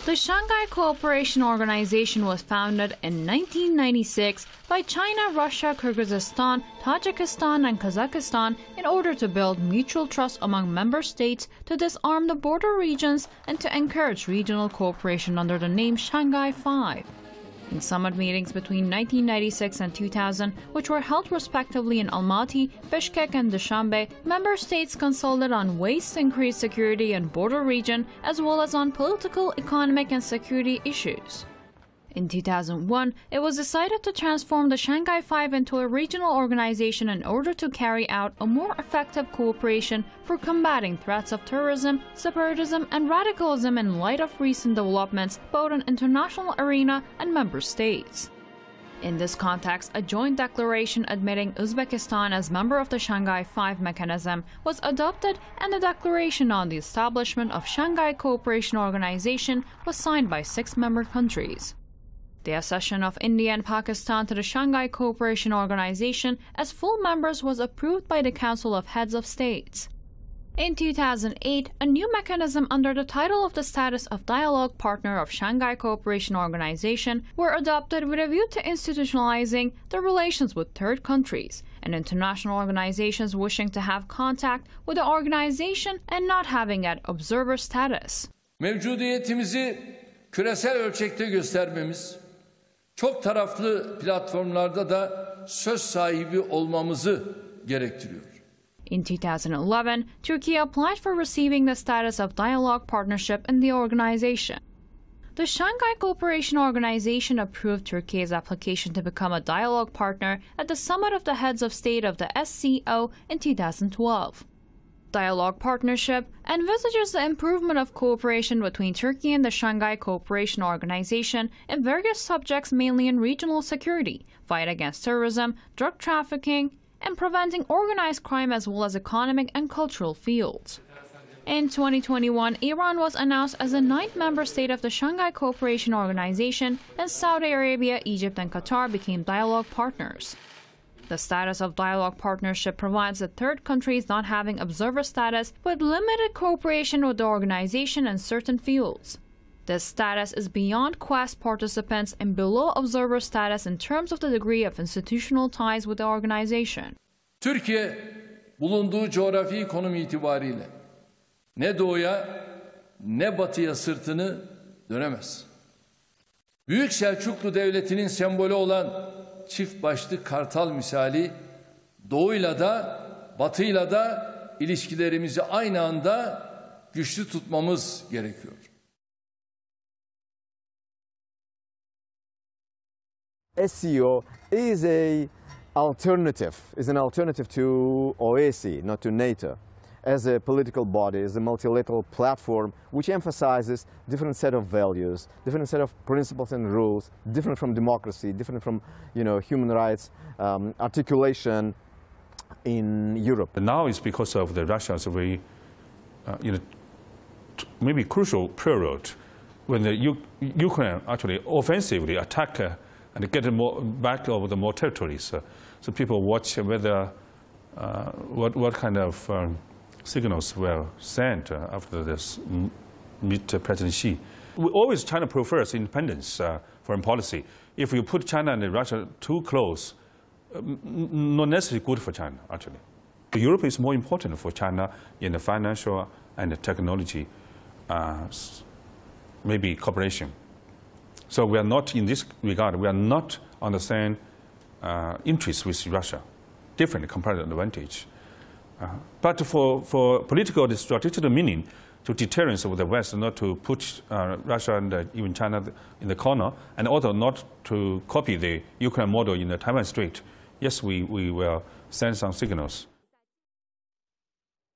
The Shanghai Cooperation Organization was founded in 1996 by China, Russia, Kyrgyzstan, Tajikistan, and Kazakhstan in order to build mutual trust among member states, to disarm the border regions, and to encourage regional cooperation under the name Shanghai 5. In summit meetings between 1996 and 2000, which were held respectively in Almaty, Bishkek, and Dushanbe, member states consulted on ways to increase security in border region as well as on political, economic, and security issues. In 2001, it was decided to transform the Shanghai 5 into a regional organization in order to carry out a more effective cooperation for combating threats of terrorism, separatism, and radicalism in light of recent developments both in international arena and member states. In this context, a joint declaration admitting Uzbekistan as member of the Shanghai 5 mechanism was adopted, and the declaration on the establishment of Shanghai Cooperation Organization was signed by 6 member countries. The accession of India and Pakistan to the Shanghai Cooperation Organization as full members was approved by the Council of Heads of States. In 2008, a new mechanism under the title of the status of Dialogue Partner of Shanghai Cooperation Organization were adopted with a view to institutionalizing the relations with third countries and international organizations wishing to have contact with the organization and not having an observer status. Mevcudiyetimizi küresel ölçekte göstermemiz, çok taraflı platformlarda da söz sahibi olmamızı gerektiriyor. In 2011, Turkey applied for receiving the status of dialogue partnership in the organization. The Shanghai Cooperation Organization approved Turkey's application to become a dialogue partner at the Summit of the Heads of State of the SCO in 2012. Dialogue partnership envisages the improvement of cooperation between Turkey and the Shanghai Cooperation Organization in various subjects, mainly in regional security, fight against terrorism, drug trafficking, and preventing organized crime, as well as economic and cultural fields. In 2021, Iran was announced as the 9th member state of the Shanghai Cooperation Organization, and Saudi Arabia, Egypt, and Qatar became dialogue partners. The status of dialogue partnership provides that third countries not having observer status with limited cooperation with the organization in certain fields. This status is beyond Quest participants and below observer status in terms of the degree of institutional ties with the organization. Türkiye, bulunduğu coğrafi konum itibariyle ne doğuya ne batıya sırtını dönemez. Büyük Selçuklu Devleti'nin sembolü olan çift başlı kartal misali doğuyla da batıyla da ilişkilerimizi aynı anda güçlü tutmamız gerekiyor. SCO is an alternative to OSCE, not to NATO, as a political body, as a multilateral platform which emphasizes different set of values, different set of principles and rules, different from democracy, different from human rights articulation in Europe. Now it's because of the Russia's very maybe crucial period when the Ukraine actually offensively attack and get back over the more territories. So people watch whether what kind of signals were sent after this meet President Xi. China prefers independence foreign policy. If you put China and Russia too close, not necessarily good for China, actually. Europe is more important for China in the financial and the technology, maybe cooperation. So we are not, in this regard, we are not on the same interest with Russia, different comparative advantage. But for political and strategic meaning, to deterrence of the West, not to put Russia and even China in the corner, and also not to copy the Ukraine model in the Taiwan Strait, yes, we will send some signals.